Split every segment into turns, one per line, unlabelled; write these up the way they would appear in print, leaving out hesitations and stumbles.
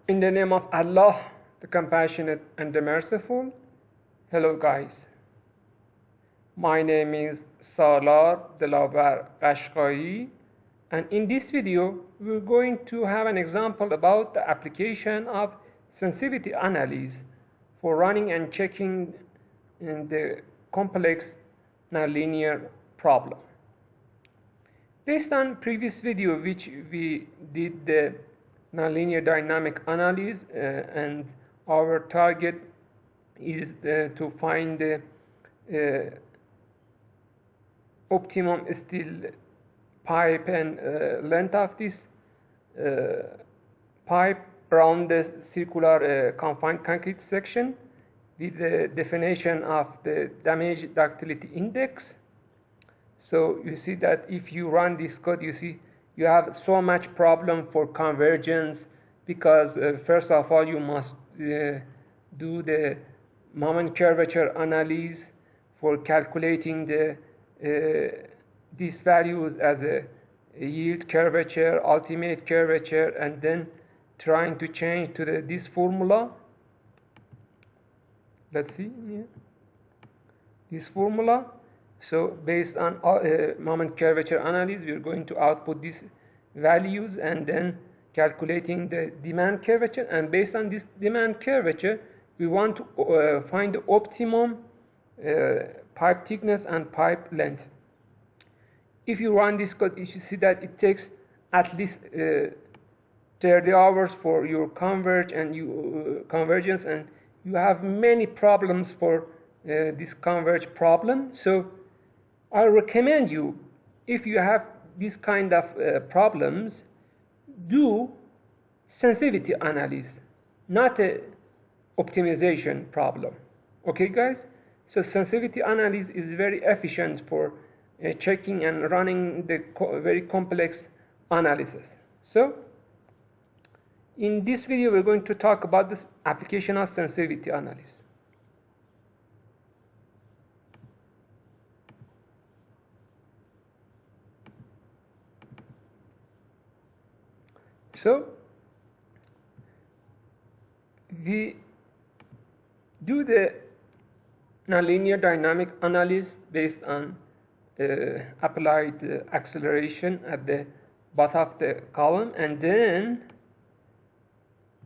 In the name of Allah, the Compassionate and the Merciful. Hello guys. My name is Salar Delabar Qashqai, and in this video we're going to have an example about the application of sensitivity analysis for running and checking in the complex nonlinear problem. Based on previous video which we did the nonlinear dynamic analysis and our target is to find the optimum steel pipe and length of this pipe around the circular confined concrete section with the definition of the damage ductility index. So you see that if you run this code, you see you have so much problem for convergence because first of all you must do the moment curvature analysis for calculating the these values as a yield curvature, ultimate curvature, and then trying to change to this formula. Let's see here. This formula. So based on moment curvature analysis, we are going to output these values and then calculating the demand curvature. And based on this demand curvature, we want to find the optimum pipe thickness and pipe length. If you run this code, you should see that it takes at least 30 hours for your convergence, and you have many problems for this converge problem. So I recommend you, if you have this kind of problems, do sensitivity analysis, not a optimization problem. Okay, guys? So sensitivity analysis is very efficient for checking and running the very complex analysis. So in this video, we're going to talk about this application of sensitivity analysis. So we do the nonlinear dynamic analysis based on applied acceleration at the bottom of the column, and then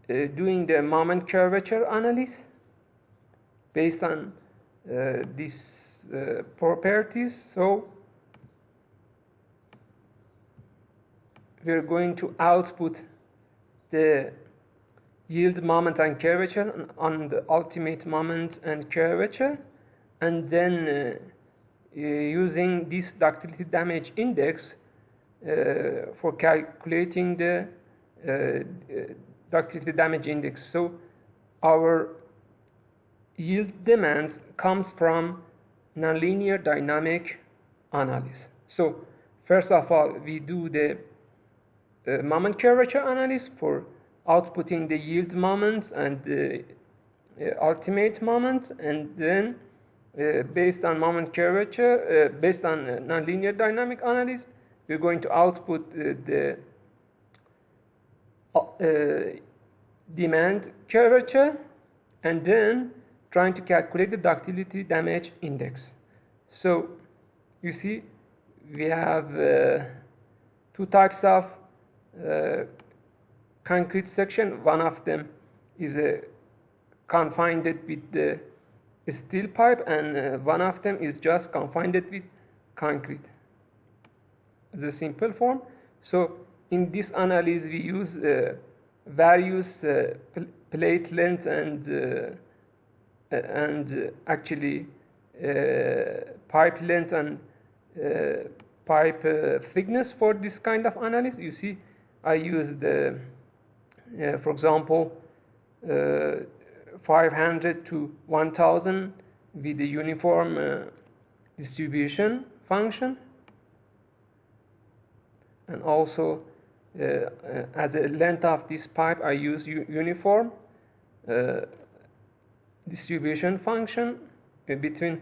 doing the moment curvature analysis based on these properties. So we're going to output the yield moment and curvature on the ultimate moment and curvature, and then using this ductility damage index for calculating the ductility damage index. So our yield demands comes from nonlinear dynamic analysis. So first of all, we do the moment curvature analysis for outputting the yield moments and the ultimate moments, and then based on moment curvature, based on nonlinear dynamic analysis, we're going to output the demand curvature, and then trying to calculate the ductility damage index. So you see we have two types of concrete section. One of them is confined with the steel pipe, and one of them is just confined with concrete. The simple form. So in this analysis we use various plate length and actually pipe length and pipe thickness for this kind of analysis. You see I used for example 500 to 1000 with the uniform distribution function, and also as a length of this pipe I use uniform distribution function between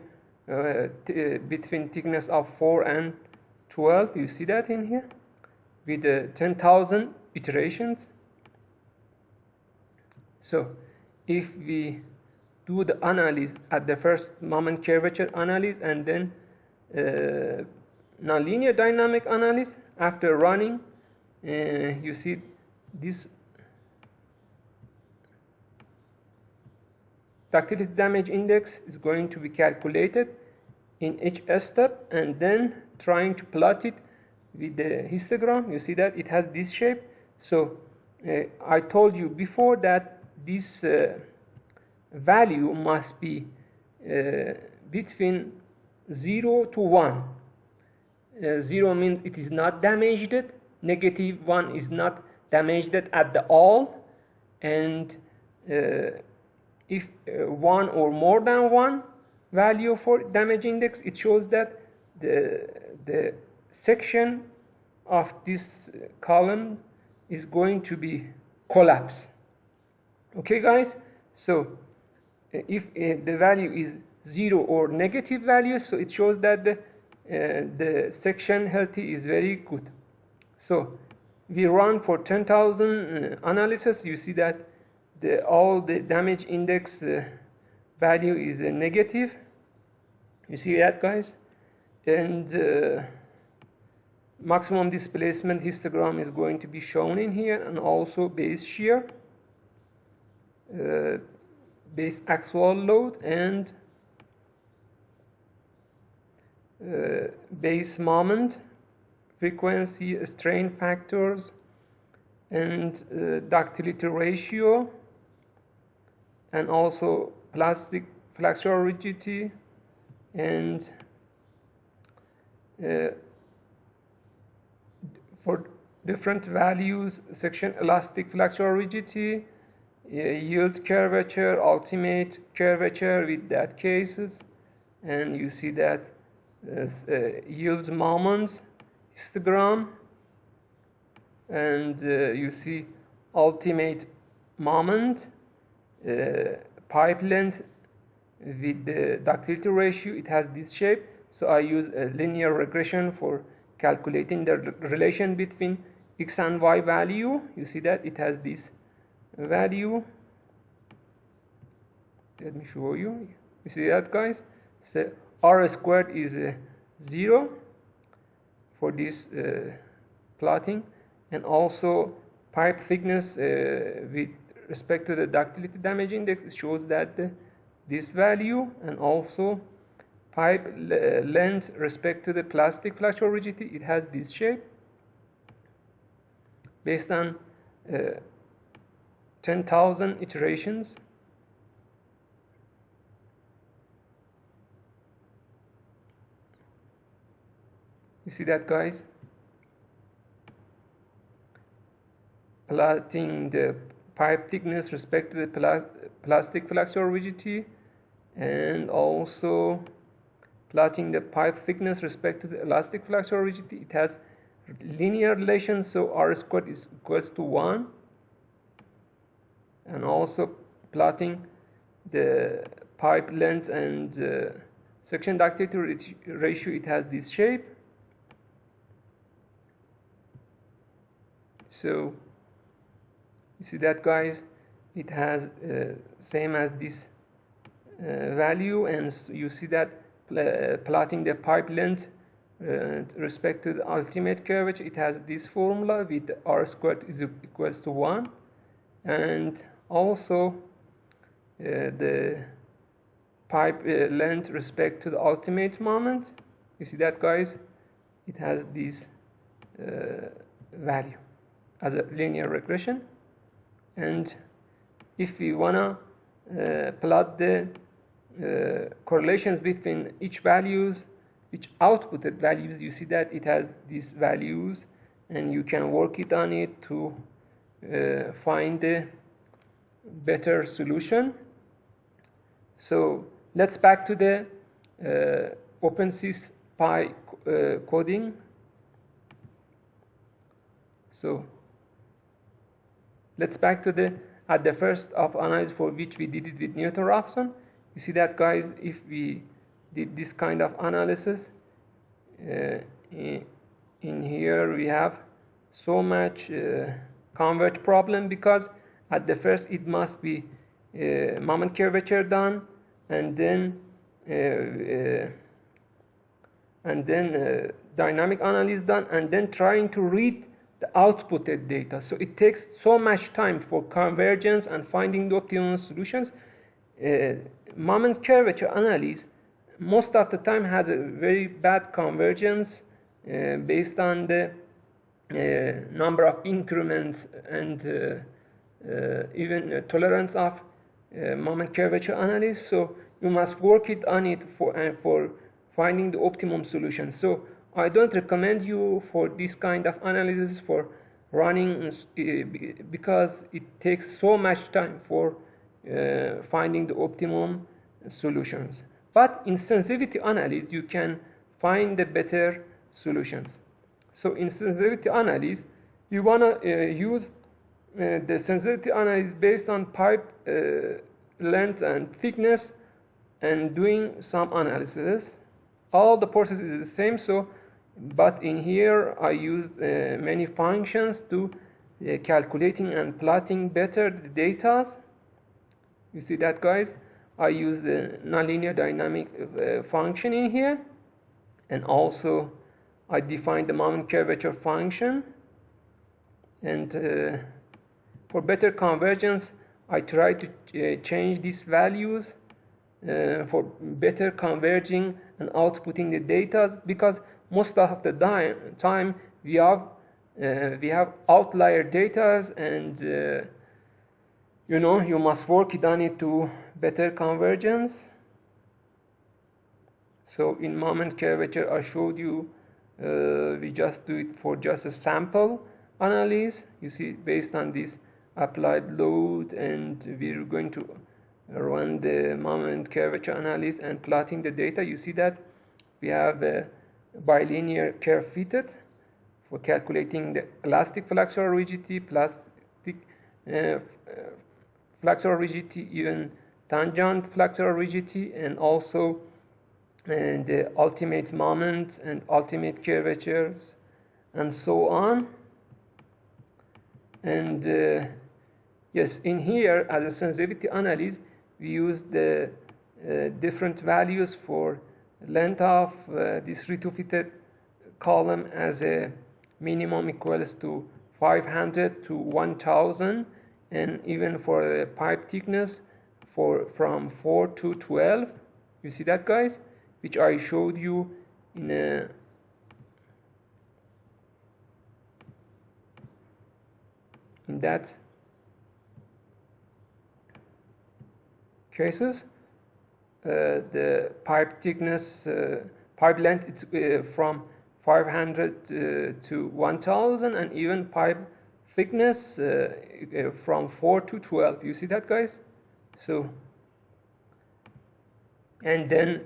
thickness of 4 and 12. You see that in here with 10,000 iterations. So if we do the analysis at the first moment curvature analysis and then nonlinear dynamic analysis, after running, you see this ductility damage index is going to be calculated in each step, and then trying to plot it with the histogram. You see that it has this shape. So I told you before that this value must be between 0 to 1. 0 means it is not damaged, negative 1 is not damaged at all, and if 1 or more than 1 value for damage index, it shows that the section of this column is going to be collapsed. Okay guys, so if the value is 0 or negative value, so it shows that the section healthy is very good. So we run for 10,000 analysis. You see that all the damage index value is negative. You see that guys, and maximum displacement histogram is going to be shown in here, and also base shear, base axial load, and base moment, frequency, strain factors, and ductility ratio, and also plastic flexural rigidity, and for different values, section elastic flexural rigidity, yield curvature, ultimate curvature with that cases, and you see that yield moments histogram, and you see ultimate moment, pipe length with the ductility ratio. It has this shape, so I use a linear regression for calculating the relation between x and y value. You see that it has this value. Let me show you. You see that guys, so r squared is 0 for this plotting, and also pipe thickness with respect to the ductility damage index shows that this value, and also pipe length respect to the plastic flexural rigidity, it has this shape based on 10,000 iterations. You see that guys, plotting the pipe thickness respect to the plastic flexural rigidity, and also plotting the pipe thickness respect to the elastic flexural rigidity. It has linear relation, so r squared is equals to 1, and also plotting the pipe length and section ductility ratio. It has this shape. So you see that guys, it has same as this value, and you see that plotting the pipe length respect to the ultimate curvature, it has this formula with r squared is equals to 1, and also the pipe length respect to the ultimate moment. You see that guys, it has this value as a linear regression. And if we wanna plot the correlations between each values, each outputted values, you see that it has these values, and you can work it on it to find a better solution. So let's back to the openseespy coding. So let's back to the at the first of analysis for which we did it with Newton-Raphson. You see that guys, if we did this kind of analysis, in here we have so much converge problem, because At the first, it must be moment curvature done, and then dynamic analysis done, and then trying to read the outputted data. So it takes so much time for convergence and finding the optimum solutions. Moment curvature analysis most of the time has a very bad convergence based on the number of increments and even tolerance of moment curvature analysis. So you must work it on it for finding the optimum solution. So I don't recommend you for this kind of analysis for running because it takes so much time for finding the optimum solutions. But in sensitivity analysis, you can find the better solutions. So in sensitivity analysis, you want to use the sensitivity analysis based on pipe length and thickness and doing some analysis. All the process is the same, but in here I used many functions to calculating and plotting better the data. You see that, guys? I use the nonlinear dynamic function in here, and also I defined the moment curvature function. And for better convergence, I try to change these values for better converging and outputting the data, because most of the time we have outlier data, and you must work it on it to better convergence. So in moment curvature, I showed you we just do it for just a sample analysis. You see, based on this applied load, and we're going to run the moment curvature analysis and plotting the data. You see that we have a bilinear curve fitted for calculating the elastic flexural rigidity, plastic flexural rigidity, even tangent flexural rigidity, and also the ultimate moments and ultimate curvatures, and so on. And yes, in here as a sensitivity analysis, we use the different values for length of this retrofitted column as a minimum equals to 500 to 1000, and even for the pipe thickness from 4 to 12. You see that, guys, which I showed you in that cases. The pipe thickness, pipe length, it's from 500 to 1000, and even pipe thickness from 4 to 12. You see that, guys? So, and then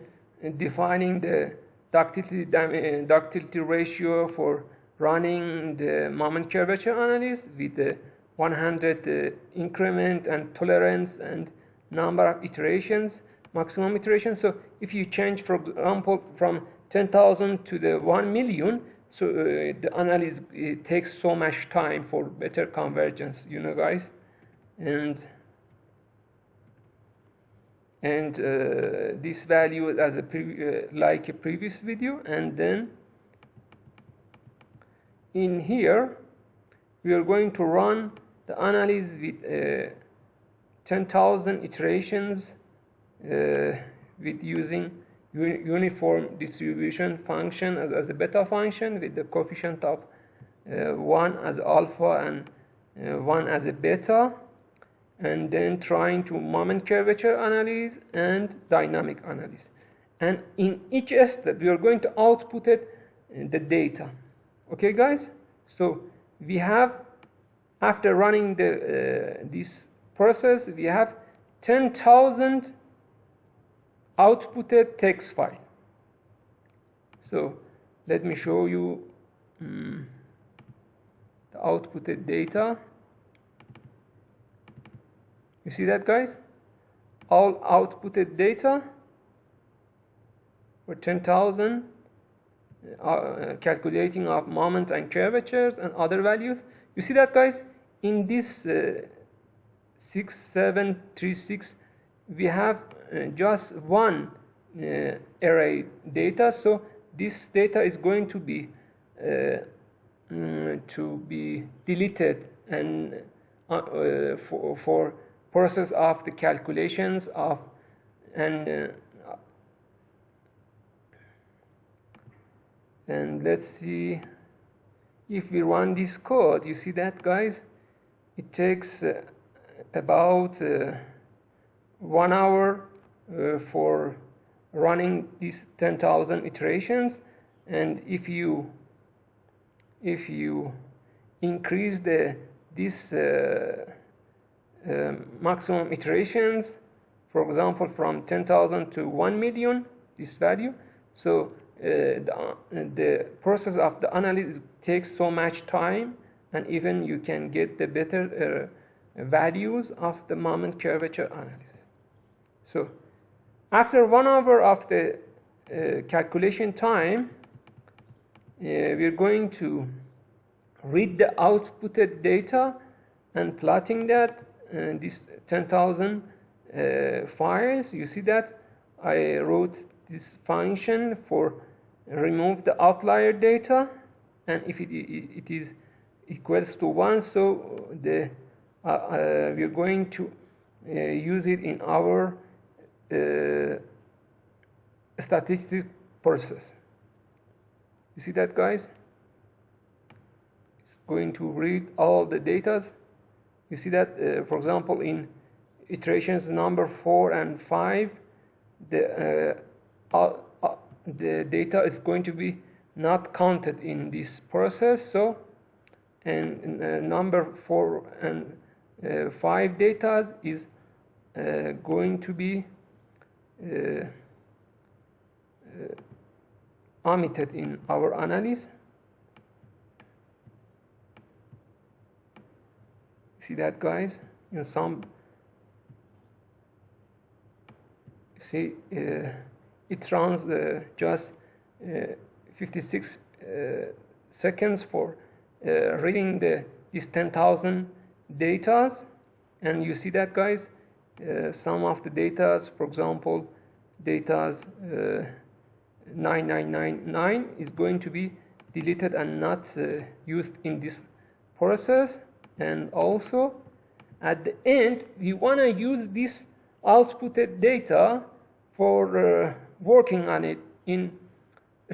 defining the ductility ratio for running the moment curvature analysis with the 100 increment and tolerance and number of iterations, maximum iterations. So if you change, for example, from 10,000 to the 1 million, so the analysis takes so much time for better convergence, guys. And this value as like a previous video. And then in here we are going to run the analysis with 10,000 iterations with using uniform distribution function as a beta function, with the coefficient of 1 as alpha and 1 as a beta, and then trying to moment curvature analysis and dynamic analysis. And in each step we are going to output the data. Okay, guys? So we have, after running this process, we have 10,000 outputted text file. So let me show you the outputted data. You see that, guys? All outputted data for 10,000 calculating of moments and curvatures and other values. You see that, guys? In this 6736, we have just one array data, so this data is going to be deleted and for process of the calculations of and let's see if we run this code. You see that, guys? It takes about 1 hour for running these 10,000 iterations, and if you increase this maximum iterations, for example, from 10,000 to 1 million, this value, so the process of the analysis takes so much time, and even you can get the better values of the moment curvature analysis. So after 1 hour of the calculation time, we're going to read the outputted data and plotting that this 10,000 files. You see that I wrote this function for remove the outlier data, and if it is equals to 1, so the we're going to use it in our statistic process. You see that, guys? It's going to read all the data. You see that, for example, in iterations number 4 and 5, the data is going to be not counted in this process. So, and number 4 and 5 data is going to be omitted in our analysis. See that, guys? In some, see, it runs just 56 seconds for reading these 10,000 data, and you see that, guys, some of the data, for example, data 9999 is going to be deleted and not used in this process. And also at the end, we want to use this outputted data for working on it in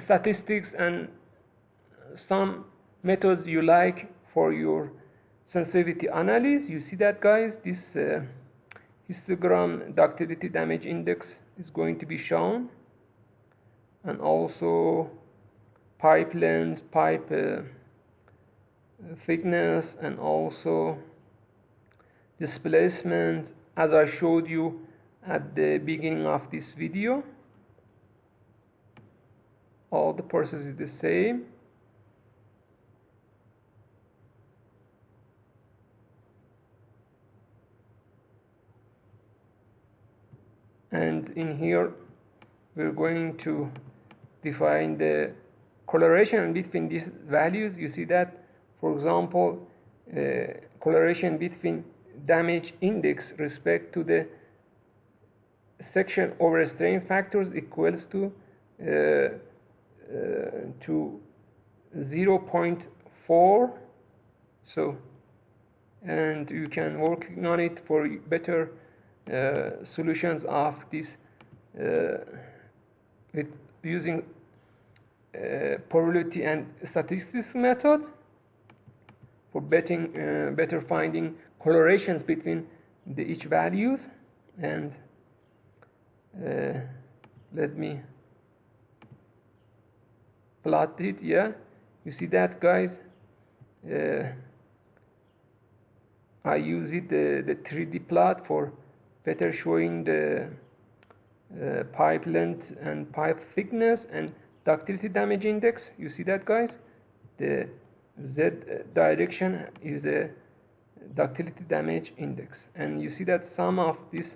statistics and some methods you like for your sensitivity analysis. You see that, guys? This histogram ductility damage index is going to be shown, and also pipe length, pipe thickness, and also displacement, as I showed you at the beginning of this video. All the process is the same. And in here we're going to define the correlation between these values. You see that, for example, correlation between damage index respect to the section over strain factors equals to 0.4. So, and you can work on it for better solutions of this with using probability and statistics method for better finding correlations between the each values. And let me plot it. Yeah, you see that, guys? I use it the 3D plot for better showing the pipe length and pipe thickness and ductility damage index. You see that, guys? The Z direction is the ductility damage index, and you see that some of this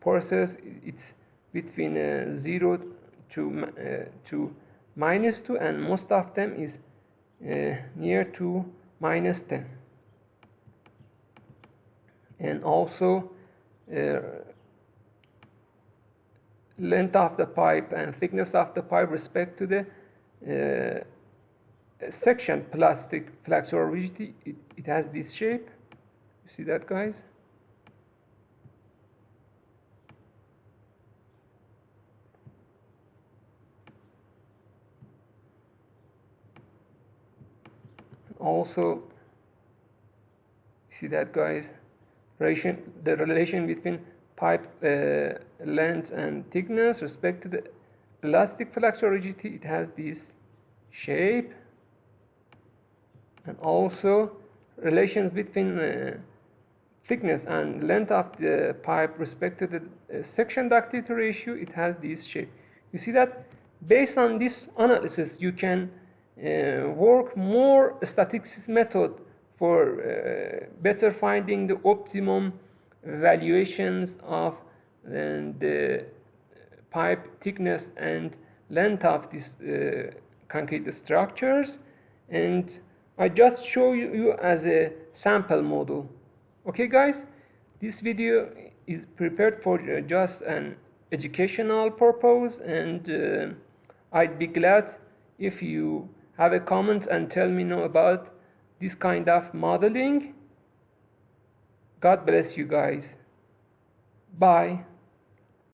process it's between 0 to -2, and most of them is near to -10. and also length of the pipe and thickness of the pipe respect to the section plastic flexural rigidity. It has this shape. You see that, guys? Also, see that, guys? The relation between pipe length and thickness respect to the elastic flexural rigidity. It has this shape. And also relations between thickness and length of the pipe respect to the section ductility ratio. It has this shape. You see that based on this analysis, you can work more statistics method for better finding the optimum valuations of the pipe thickness and length of these concrete structures. And I just show you as a sample model. Okay, guys, this video is prepared for just an educational purpose, and I'd be glad if you have a comment and tell me about this kind of modeling. God bless you guys. Bye.